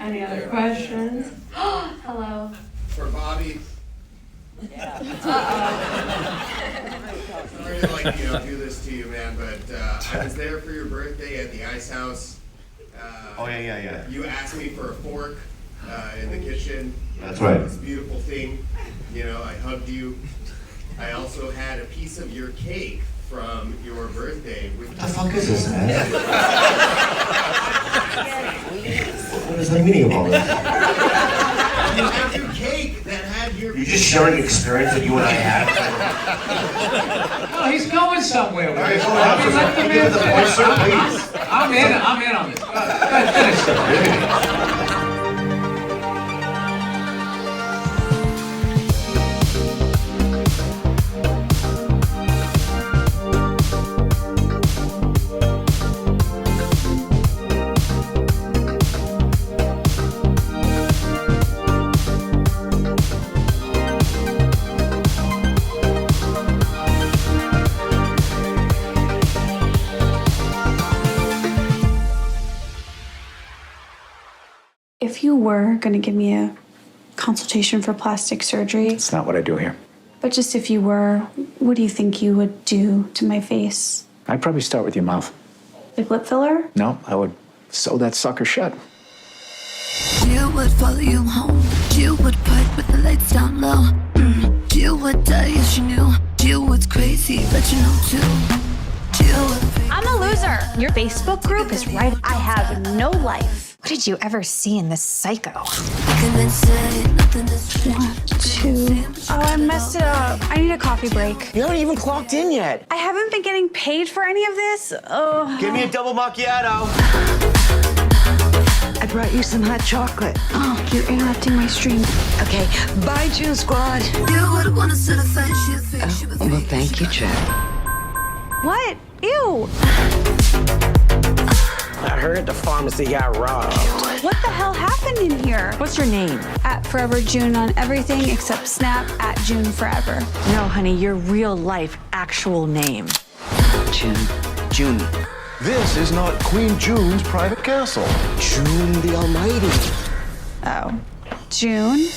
Any other questions? Hello. For Bobby. Yeah. Sorry to do this to you, man, but I was there for your birthday at the Ice House. Yeah. You asked me for a fork in the kitchen. That's right. This beautiful thing. I hugged you. I also had a piece of your cake from your birthday. What the fuck is this, man? What is the meaning of all this? You had your cake that had your... You're just sharing experience that you and I had. No, he's going somewhere with this. I'm in on this. Go ahead, finish it. If you were going to give me a consultation for plastic surgery... It's not what I do here. But just if you were, what do you think you would do to my face? I'd probably start with your mouth. Like lip filler? No, I would sew that sucker shut. Jill would follow you home. Jill would park with the lights down low. Jill would die if she knew. Jill was crazy, but you know too. Jill would... I'm a loser. Your Facebook group is right. I have no life. What did you ever see in this psycho? 1, 2... Oh, I messed it up. I need a coffee break. You haven't even clocked in yet. I haven't been getting paid for any of this. Oh. Give me a double macchiato. I brought you some hot chocolate. Oh, you're interrupting my stream. Okay, bye, June Squad. You would want to set a fight. Well, thank you, Chad. What? Ew. I heard the pharmacy got robbed. What the hell happened in here? What's your name? At Forever June on everything except Snap at June Forever. No, honey, your real life, actual name. June. This is not Queen June's private castle. June the Almighty. Oh. June?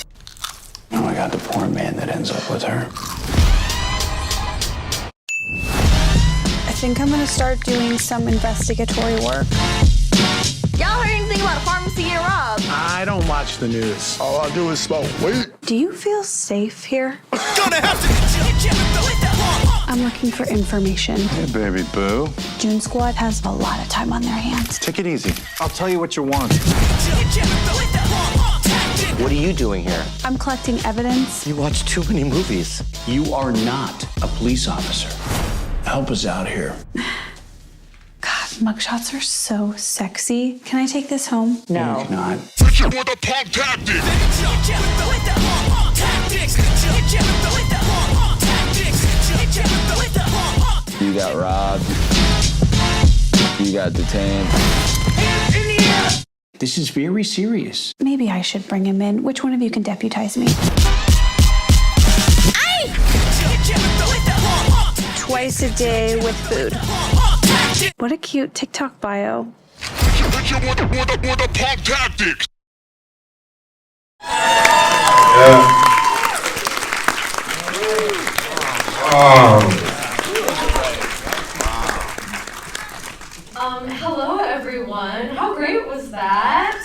Oh my God, the poor man that ends up with her. I think I'm gonna start doing some investigatory work. Y'all heard anything about a pharmacy getting robbed? I don't watch the news. All I do is smoke weed. Do you feel safe here? Gonna have to... I'm looking for information. Hey, baby boo. June Squad has a lot of time on their hands. Take it easy. I'll tell you what you want. What are you doing here? I'm collecting evidence. You watch too many movies. You are not a police officer. Help us out here. God, mugshots are so sexy. Can I take this home? No. It's not. You got robbed. You got detained. This is very serious. Maybe I should bring him in. Which one of you can deputize me? Twice a day with food. What a cute TikTok bio. Hello everyone. How great was that?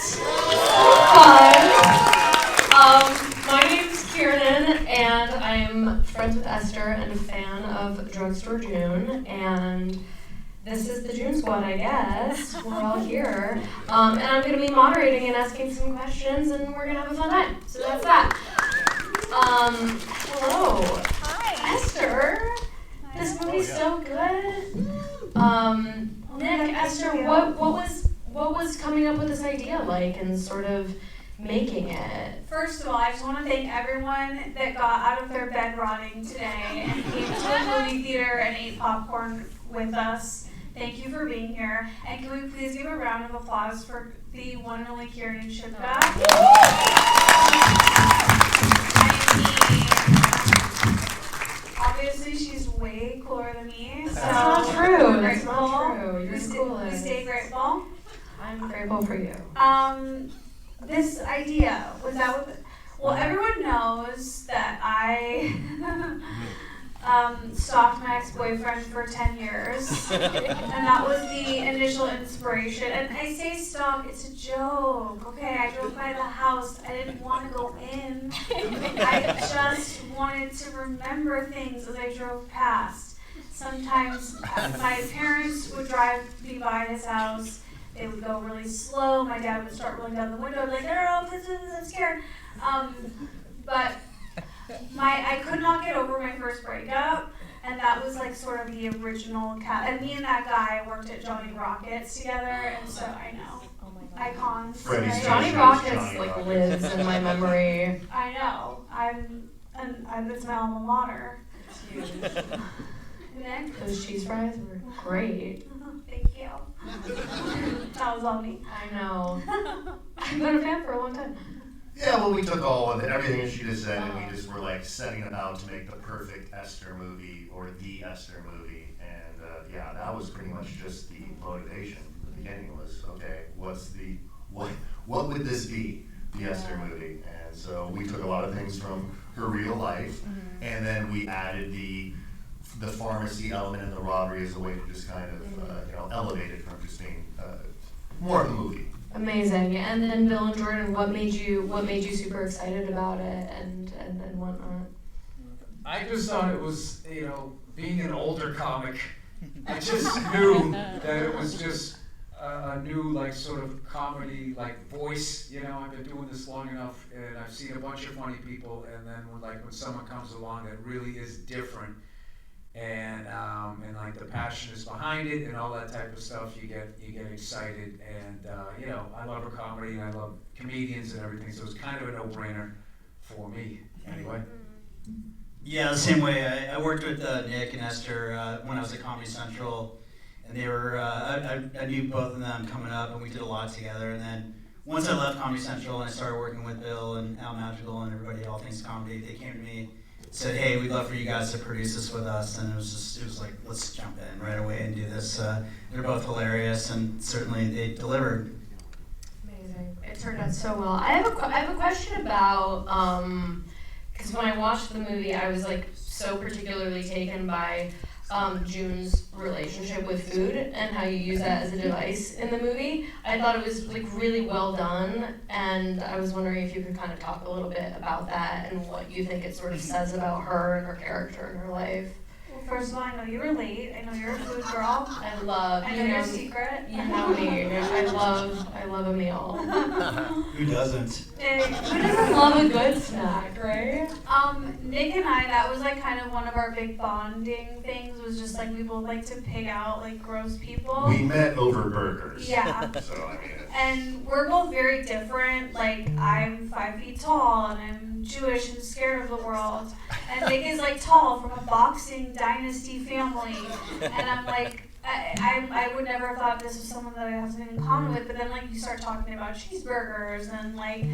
Fun. My name's Kiernan, and I'm friends with Esther and a fan of Drugstore June, and this is the June Squad, I guess. We're all here. And I'm going to be moderating and asking some questions, and we're going to have a fun time. So that's that. Hello. Hi. Esther. This movie's so good. Nick, Esther, what was coming up with this idea like and sort of making it? First of all, I just want to thank everyone that got out of their bed rotting today and came to the movie theater and ate popcorn with us. Thank you for being here. And can we please give a round of applause for the one and only Kiernan Shipka? Obviously, she's way cooler than me. So That's not true. That's not true. You're coolest. We stay grateful. I'm grateful for you. this idea, was that what, well, everyone knows that I stalked my ex-boyfriend for 10 years, and that was the initial inspiration. And I say stalk, it's a joke, okay? I drove by the house, I didn't want to go in. I just wanted to remember things as I drove past. Sometimes my parents would drive me by his house, they would go really slow, my dad would start rolling down the window, I'd be like, no, please, I'm scared. But I could not get over my first breakup, and that was like sort of the original cat. And me and that guy worked at Johnny Rockets together, and so I know. Icons. Right? Johnny Rockets like lives in my memory. I know. It's my alma mater. It's huge. Nick? Those cheese fries were great. Thank you. That was all me. I know. I've been a fan for a long time. Yeah, well, we took all of it, everything she just said, and we just were like setting about to make the perfect Esther movie or the Esther movie. And yeah, that was pretty much just the motivation. The beginning was, okay, what would this be, the Esther movie? And so we took a lot of things from her real life, and then we added the pharmacy element and the robbery as a way to just kind of elevate it from just being more of a movie. Amazing. And then Bill and Jordan, what made you super excited about it and whatnot? I just thought it was, being an older comic, I just knew that it was just a new like sort of comedy like voice. I've been doing this long enough, and I've seen a bunch of funny people, and then when someone comes along that really is different, and like the passion is behind it and all that type of stuff, you get excited. And I love a comedy, and I love comedians and everything, so it's kind of a no-brainer for me anyway. Yeah, the same way. I worked with Nick and Esther when I was at Comedy Central, and they were I knew both of them coming up, and we did a lot together. And then once I left Comedy Central and I started working with Bill and Al Madrigal and everybody at All Things Comedy, they came to me, said, hey, we'd love for you guys to produce this with us. And it was like, let's jump in right away and do this. They're both hilarious, and certainly they delivered. Amazing. It turned out so well. I have a question about, because when I watched the movie, I was like so particularly taken by June's relationship with food and how you use that as a device in the movie. I thought it was like really well done, and I was wondering if you could kind of talk a little bit about that and what you think it sort of says about her and her character and her life. Well, first of all, I know you relate. I know you're a food girl. I love. I know your secret. You know me. I love a meal. Who doesn't? Who doesn't love a good snack, right? Nick and I, that was like kind of one of our big bonding things, was just like we both like to pig out like gross people. We met over burgers. Yeah. So I mean. And we're both very different. Like, I'm 5 feet tall, and I'm Jewish and scared of the world. And Nick is like tall, from a boxing dynasty family. And I'm like, I would never have thought this was someone that I have something in common with, but then like you start talking about cheeseburgers and like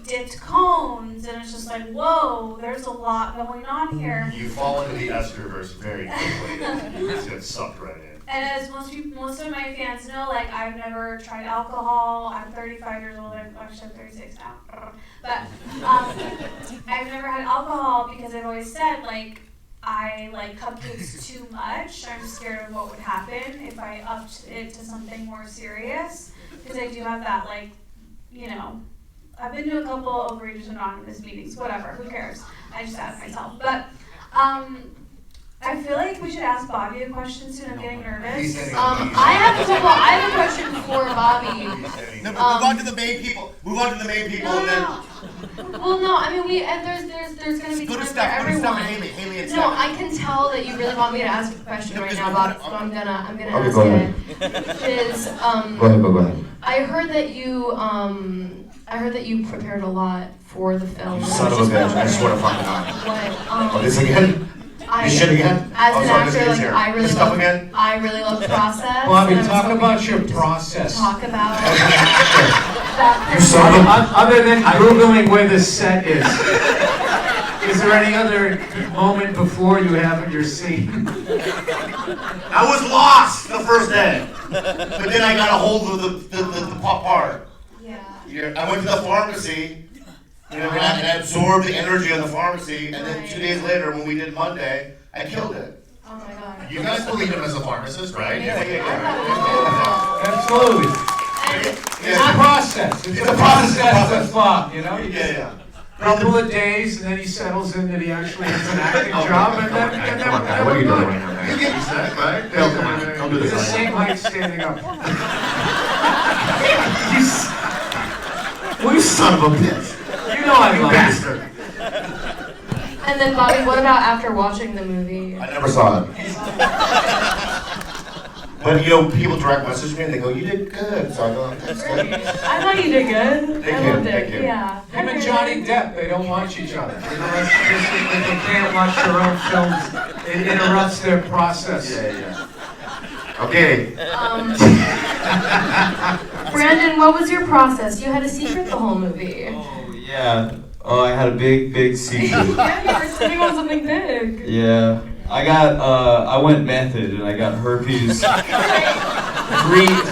dipped cones, and it's just like, whoa, there's a lot going on here. You fall into the Estherverse very quickly. You just get sucked right in. And as most of my fans know, like, I've never tried alcohol. I'm 35 years old. Actually, I'm 36 now. But I've never had alcohol because I've always said, like, I like cupcakes too much. I'm scared of what would happen if I upped it to something more serious. Because I do have that, like, I've been to a couple Overeaters Anonymous meetings. Whatever, who cares? I just asked myself. But I feel like we should ask Bobby a question soon. I'm getting nervous. I have a question for Bobby. No, but move on to the main people. No. Well, no. I mean, there's going to be time for everyone. Haley and No, I can tell that you really want me to ask a question right now, Bobby. So I'm gonna ask it. Go ahead. I heard that you prepared a lot for the film. You son of a bitch! I swear to fucking God. What? This again? This shit again? As an actor, like, I really love the process. Bobby, talk about your process. Talk about Other than Googling where the set is there any other moment before you have in your scene? I was lost the first day, but then I got a hold of the pop part. Yeah. I went to the pharmacy, and I absorbed the energy of the pharmacy, and then 2 days later, when we did Monday, I killed it. Oh my god. You guys believe him as a pharmacist, right? Yeah. Absolutely. It's a process. It's a process of thought, you know? Yeah. Couple of days, and then he settles in that he actually has an acting job, and then What are you doing right now, man? You get that, right? No, come on. Don't do He's this. the same height standing up. You son of a bitch. You know I love bastard. And then Bobby, what about after watching the movie? I never saw it. But people direct message me and they go, "You did good." So I go, "That's good." I thought you did good. Thank I you, loved it. thank you. Yeah. Him and Johnny Depp, they don't watch each other. You know, that's just, they can't watch their own films. It interrupts their process. Yeah. Okay. Brandon, what was your process? You had a secret the whole movie. Oh, yeah. Oh, I had a big secret. Yeah, you were sitting on something big. Yeah. I went method and I got herpes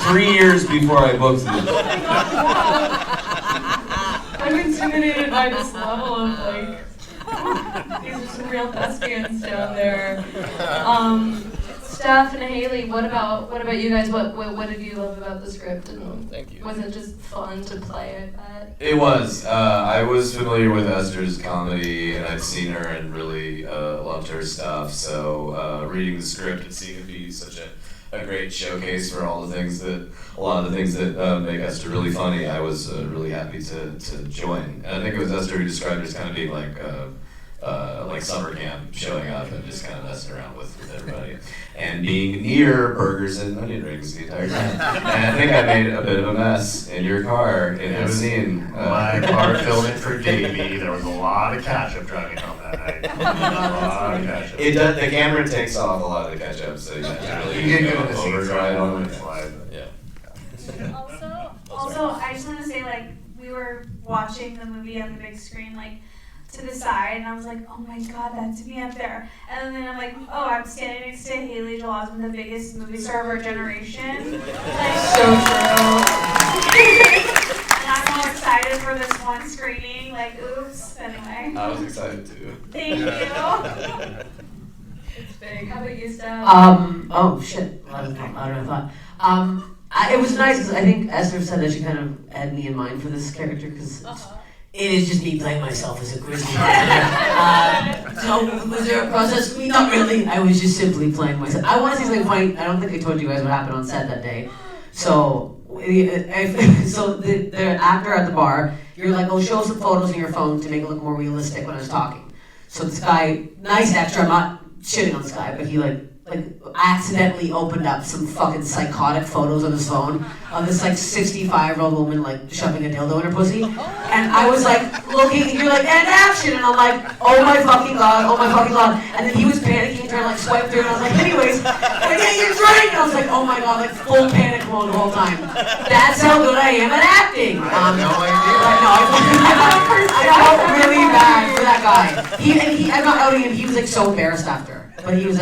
3 years before I booked it. I'm intimidated by this level of these are some real thespians down there. Steph and Haley, what about you guys? What did you love about the script? And thank you. Was it just fun to play? I bet. It was. I was familiar with Esther's comedy, and I'd seen her and really loved her stuff. So reading the script and seeing it be such a great showcase for a lot of the things that make Esther really funny, I was really happy to join. And I think it was Esther who described it as kind of being like summer camp, showing up and just kind of messing around with everybody. And being near burgers and onion rings the entire time. And I think I made a bit of a mess in your car in that scene. My car filled in for Davey. There was a lot of ketchup driving home that night. A lot of ketchup. The camera takes off a lot of the ketchup, so you have to really go overdrive on it. Yeah. Also, I just want to say, we were watching the movie on the big screen, to the side, and I was like, oh my god, that's me up there. And then I'm like, oh, I'm standing next to Haley Joel Osment, the biggest movie star of our generation. So true. And I'm all excited for this one screening, oops. Anyway. I was excited too. Thank you. It's big. How about you, Steph? Oh shit. I don't know. I thought. It was nice because I think Esther said that she kind of had me in mind for this character because it is just me playing myself as a grizzly. So was there a process for me? Not really. I was just simply playing myself. I want to say something funny. I don't think I told you guys what happened on set that day. So the actor at the bar, you're like, oh, show some photos on your phone to make it look more realistic when I was talking. So this guy, nice actor, I'm not shitting on this guy, but he accidentally opened up some fucking psychotic photos on his phone of this 65-year-old woman shoving a dildo in her pussy. And I was looking, you're and action, and I'm like, oh my fucking god. And then he was panicking, trying to swipe through, and I was like, anyways, can I get you a drink? And I was like, oh my god, full panic mode the whole time. That's how good I am at acting. I have no idea. I felt really bad for that guy. I'm not outing him, he was so embarrassed after. But he was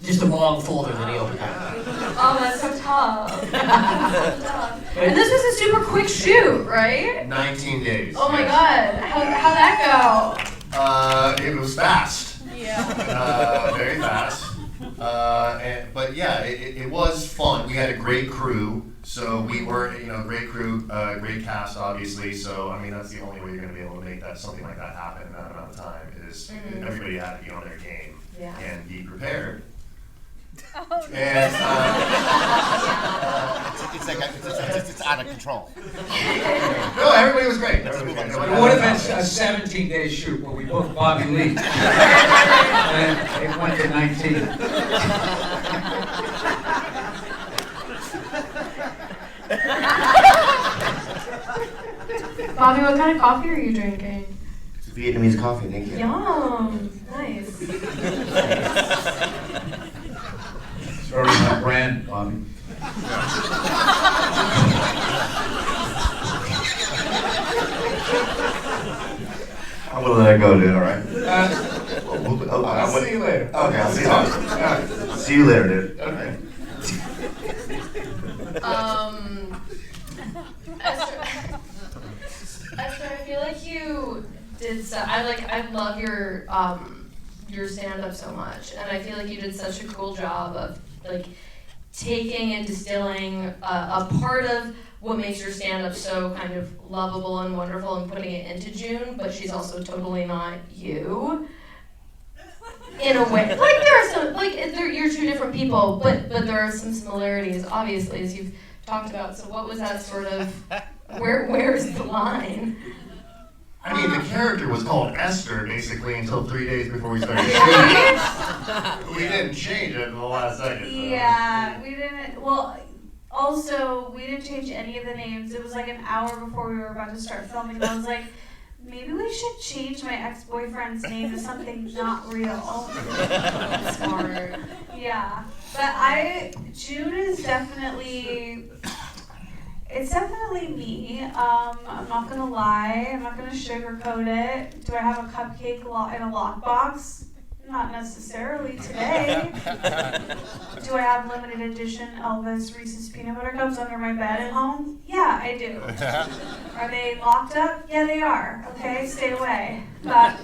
just a wrong folder that he opened up. Oh, that's so tough. And this was a super quick shoot, right? 19 days. Oh my god. How'd that go? It was fast. Yeah. Very fast. But yeah, it was fun. We had a great crew. So we were, great crew, great cast, obviously. So, that's the only way you're going to be able to make something like that happen in that amount of time is everybody had to be on their game and be prepared. Oh, and it's out of control. No, everybody was great. It would have been a 17-day shoot, but we booked Bobby Lee. And it went to 19. Bobby, what kind of coffee are you drinking? It's Vietnamese coffee, thank you. Yum. Nice. Sorry, my brand, Bobby. I'm gonna let it go, dude, alright? I'll see you later. Okay, I'll see you later. See you later, dude. Okay. Esther, I feel like you did I love your stand-up so much, and I feel like you did such a cool job of like taking and distilling a part of what makes your stand-up so kind of lovable and wonderful and putting it into June, but she's also totally not you. In a way, like there are some, you're two different people, but there are some similarities, obviously, as you've talked about. So what was that sort of, where's the line? I mean, the character was called Esther basically until 3 days before we started shooting. We didn't change it in the last second. Yeah, we didn't. Well, also we didn't change any of the names. It was like an hour before we were about to start filming, and I was like, maybe we should change my ex-boyfriend's name to something not real. Smart. Yeah, but June is definitely. It's definitely me. I'm not gonna lie. I'm not gonna sugarcoat it. Do I have a cupcake in a lockbox? Not necessarily today. Do I have limited edition Elvis Reese's peanut butter cups under my bed at home? Yeah, I do. Are they locked up? Yeah, they are. Okay, stay away. But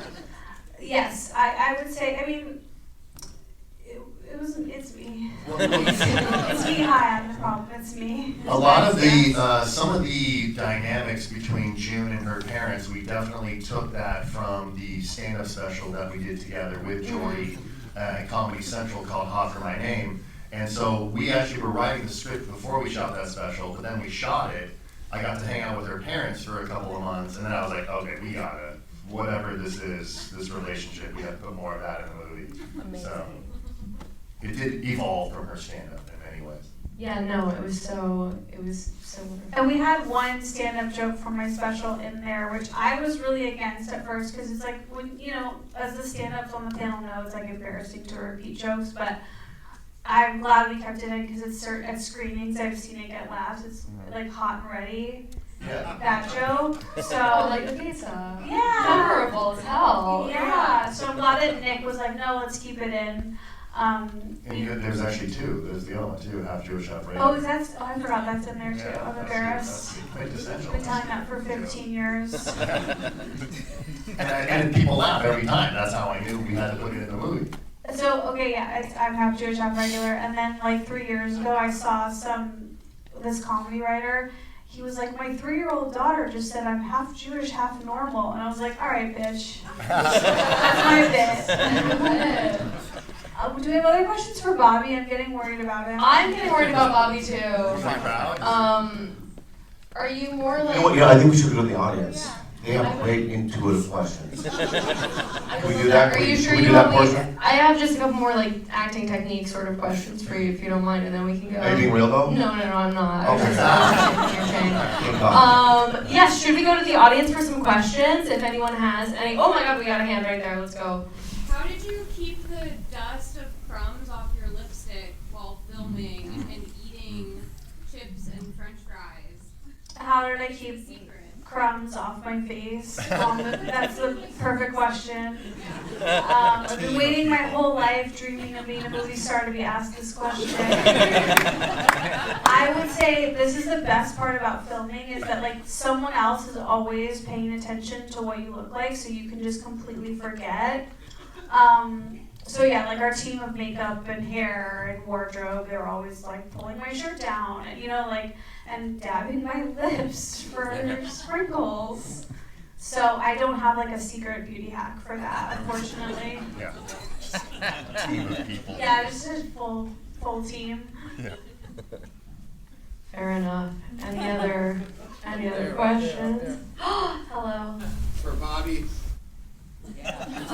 yes, I would say. I mean, it's me. It's me. Hi, I'm the problem. It's me. A lot of the, some of the dynamics between June and her parents, we definitely took that from the stand-up special that we did together with Jordy at Comedy Central called Hot for My Name. And so we actually were writing the script before we shot that special, but then we shot it. I got to hang out with her parents for a couple of months, and then I was like, okay, we gotta, whatever this is, this relationship, we have to put more of that in the movie. Amazing. So it did evolve from her stand-up in many ways. Yeah, no, it was so wonderful. And we had one stand-up joke from my special in there, which I was really against at first, because it's like, when, you know, as the stand-ups on the panel know, it's like embarrassing to repeat jokes, but I'm glad we kept it in, because it's at screenings, I've seen it get laughs. It's like hot and ready. Yeah. That joke. So like the pizza. Yeah. Memorable as hell. Yeah. So I'm glad that Nick was like, no, let's keep it in. And there's actually two. There's the other one too, half Jewish, half Raven. Oh, I forgot that's in there too. Yeah, I'm embarrassed. Quintessential. Been telling that for 15 years. and people laugh every time. That's how I knew we had to put it in the movie. So, okay, yeah, I'm half Jewish, half regular. And then like 3 years ago, I saw this comedy writer. He was like, my 3-year-old daughter just said I'm half Jewish, half normal. And I was like, all right, bitch. That's my bit. Do we have other questions for Bobby? I'm getting worried about him. I'm getting worried about Bobby too. Are you more like? You know, I think we should go to the audience. They have great intuitive questions. Can we do that? Are you sure you want me? I have just a couple more like acting technique sort of questions for you, if you don't mind, and then we can go. Are you being real though? No, I'm not. Okay. Yes, should we go to the audience for some questions? If anyone has any. Oh my God, we got a hand right there. Let's go. How did you keep the dust of crumbs off your lipstick while filming and eating chips and French fries? How did I keep crumbs off my face? That's the perfect question. I've been waiting my whole life, dreaming of being a movie star, to be asked this question. I would say this is the best part about filming, is that like someone else is always paying attention to what you look like, so you can just completely forget. So yeah, like our team of makeup and hair and wardrobe, they were always like pulling my shirt down and, you know, like, and dabbing my lips for sprinkles. So I don't have like a secret beauty hack for that, unfortunately. Yeah. Team of people. Yeah, just a full team. Yeah. Fair enough. Any other questions? Hello. For Bobby. Uh-oh.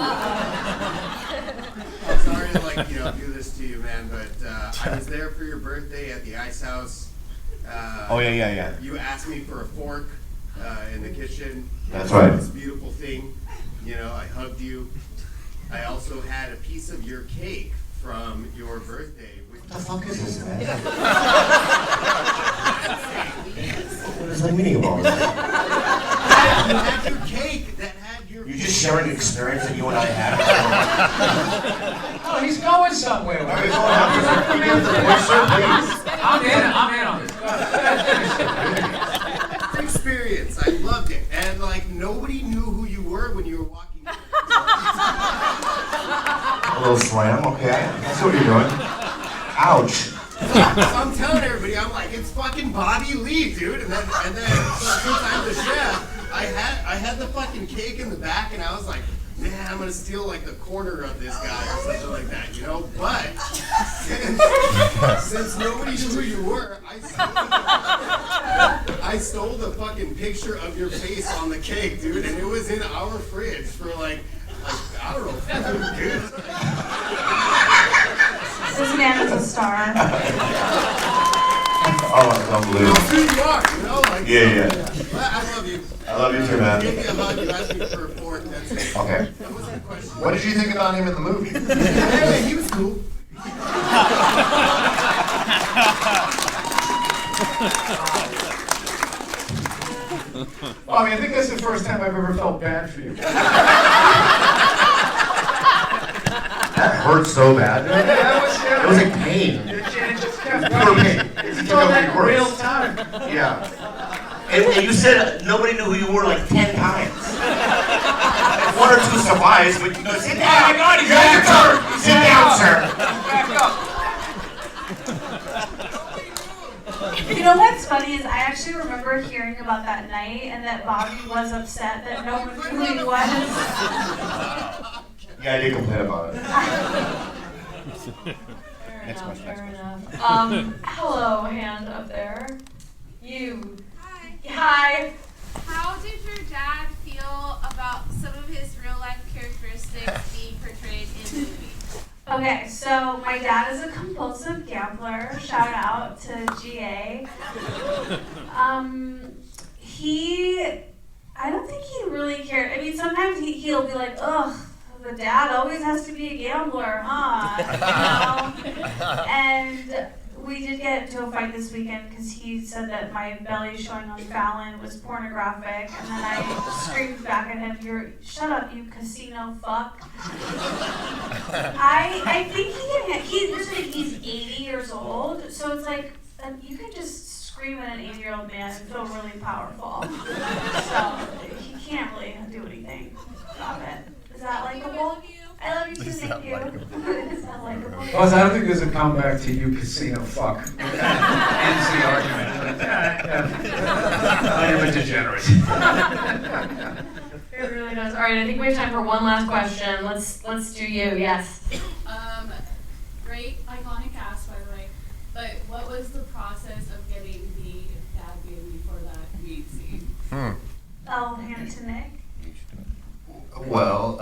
I'm sorry to do this to you, man, but I was there for your birthday at the Ice House. Yeah. You asked me for a fork in the kitchen. That's right. This beautiful thing. You know, I hugged you. I also had a piece of your cake from your birthday. What the fuck is this, man? What is the meaning of all this? You had your cake that had your... You're just sharing an experience that you and I had. Oh, he's going somewhere. Where are we going? Please. I'm in on this. little slam, okay? I see what you're doing. Ouch. So I'm telling everybody, I'm like, it's fucking Bobby Lee, dude. And then since I'm the chef, I had the fucking cake in the back, and I was like, man, I'm gonna steal like the corner of this guy or something like that, you know? But since nobody knew who you were, I stole the fucking picture of your face on the cake, dude, and it was in our fridge for like I don't know, dude. This man is a star. Oh, it's unbelievable. That's who you are, you know? Like, Yeah. But I love you. I love you too, man. Give me a hug, you asked me for a fork, that's it. Okay. That wasn't a question. What did you think about him in the movie? Hey, he was cool. Well, I mean, I think that's the first time I've ever felt bad for you. That hurt so bad. It was like pain. It just kept Pure pain. It's in real time. Yeah. And you said nobody knew who you were like 10 times. One or two survives, but you go, sit down. Oh my God, he's you have your turn. Sit down, sir. Back up. You know what's funny is I actually remember hearing about that night and that Bobby was upset that no one knew who he was. Yeah, I did complain about it. Fair enough. Hello, hand up there. You. Hi. How did your dad feel about some of his real life characteristics being portrayed in the movie? Okay, so my dad is a compulsive gambler. Shout out to GA. I don't think he really cared. I mean, sometimes he'll be like, ugh, the dad always has to be a gambler, huh? You know? And we did get into a fight this weekend because he said that my belly showing on Fallon was pornographic, and then I screamed back at him, shut up, you casino fuck. I think he's 80 years old, so it's like, you can just scream at an 80-year-old man and feel really powerful. So he can't really do anything about it. Is that likable? I love you too, thank you. Is that likable? Plus, I don't think there's a comeback to you casino fuck. Ends the argument. I am a degenerate. It really does. All right, I think we have time for one last question. Let's do you. Yes. Great iconic cast, by the way. But what was the process of getting the dad baby for that weed scene? I'll hand it to Nick. Well,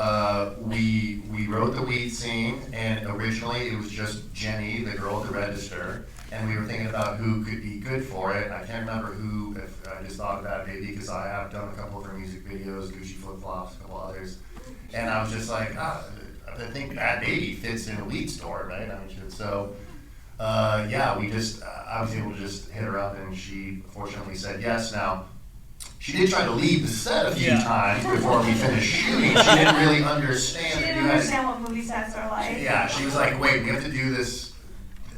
we wrote the weed scene, and originally it was just Jenny, the girl at the register, and we were thinking about who could be good for it. I can't remember who, if I just thought of that maybe because I have done a couple of her music videos, Gucci Flip Flops, a couple others, and I was just like, I think Bad Baby fits in a weed store, right? I mean, so, yeah, I was able to just hit her up, and she fortunately said yes. Now, she did try to leave the set a few times before we finished shooting. She didn't really understand. She didn't understand what movie sets are like. Yeah, she was like, wait, we have to do this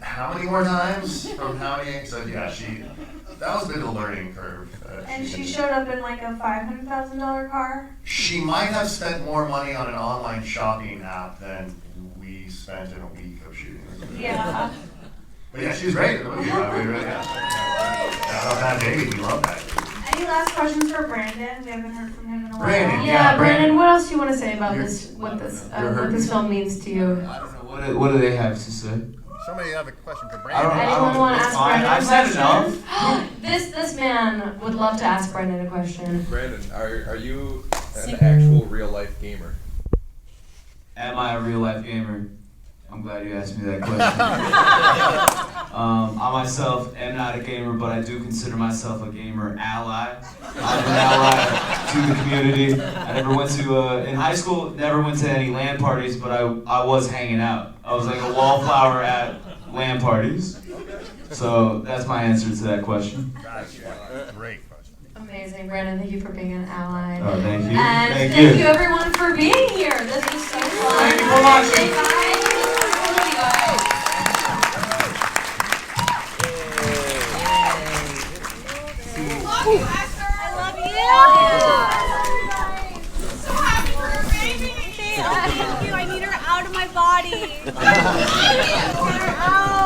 how many more times? From how many? So yeah, that was a bit of a learning curve. And she showed up in like a $500,000 car? She might have spent more money on an online shopping app than we spent in a week of shooting. Yeah. But yeah, she was great in the movie. We really, yeah. Shout out Bad Baby, we love that. Any last questions for Brandon? We haven't heard from him in a while. Brandon, Yeah, Brandon, what else do you want to say about what this film means to you? I don't know. What do they have to say? Somebody have a question for Brandon. Anyone want to ask Brandon a I've question? said enough. This man would love to ask Brandon a question. Brandon, are you an actual real life gamer? Am I a real life gamer? I'm glad you asked me that question. I myself am not a gamer, but I do consider myself a gamer ally. I'm an ally to the community. I never went to, in high school, never went to any LAN parties, but I was hanging out. I was like a wallflower at LAN parties. So that's my answer to that question. Great question. Amazing, Brandon. Thank you for being an ally. Oh, thank you. And thank you everyone for being here. This was so fun. Thank you for watching. Bye. I love you. So happy for her baby. Thank you. I need her out of my body. body. Get her out.